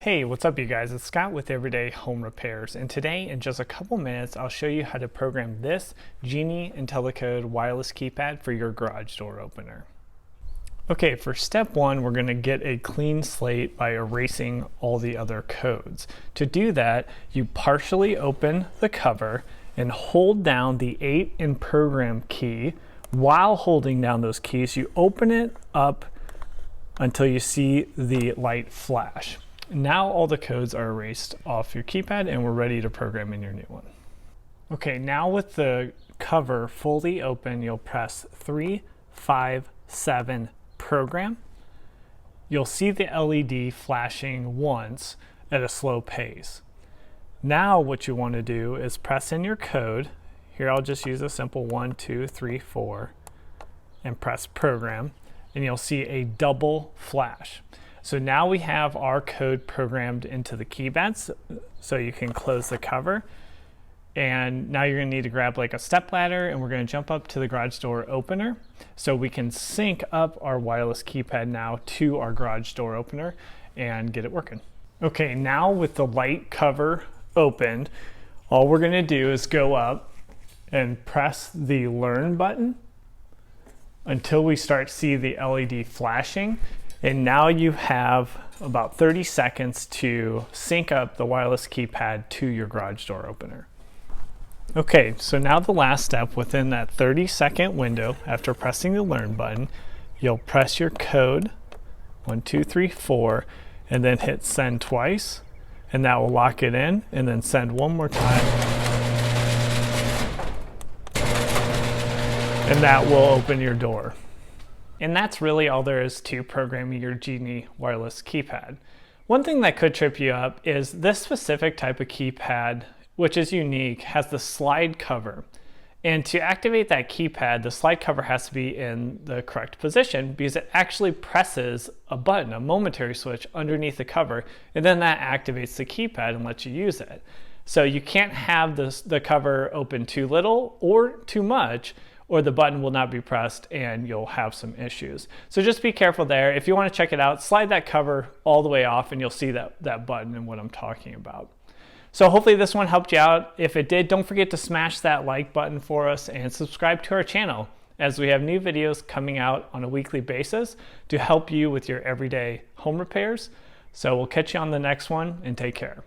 Hey, what's up you guys? It's Scott with Everyday Home Repairs, and today in just a couple minutes I'll show you how to program this Genie IntelliCode wireless keypad for your garage door opener. Okay, for step one, we're going to get a clean slate by erasing all the other codes. To do that, you partially open the cover and hold down the 8 in program key. While holding down those keys, you open it up until you see the light flash. Now all the codes are erased off your keypad and we're ready to program in your new one. Okay, now with the cover fully open, you'll press 3, 5, 7 program. You'll see the LED flashing once at a slow pace. Now what you want to do is press in your code. Here I'll just use a simple 1, 2, 3, 4 and press program, and you'll see a double flash. So now we have our code programmed into the keypads, so you can close the cover. And now you're going to need to grab like a step ladder, and we're going to jump up to the garage door opener so we can sync up our wireless keypad now to our garage door opener and get it working. Okay, now with the light cover opened, all we're going to do is go up and press the learn button until we start to see the LED flashing. And now you have about 30 seconds to sync up the wireless keypad to your garage door opener. Okay, so now the last step, within that 30-second window after pressing the learn button, you'll press your code 1, 2, 3, 4 and then hit send twice, and that will lock it in, and then send one more time. And that will open your door. And that's really all there is to programming your Genie wireless keypad. One thing that could trip you up is this specific type of keypad, which is unique, has the slide cover. And to activate that keypad, the slide cover has to be in the correct position because it actually presses a button, a momentary switch underneath the cover, and then that activates the keypad and lets you use it. So you can't have the cover open too little or too much, or the button will not be pressed and you'll have some issues. So just be careful there. If you want to check it out, slide that cover all the way off and you'll see that button and what I'm talking about. So hopefully this one helped you out. If it did, don't forget to smash that like button for us and subscribe to our channel, as we have new videos coming out on a weekly basis to help you with your everyday home repairs. So we'll catch you on the next one, and take care.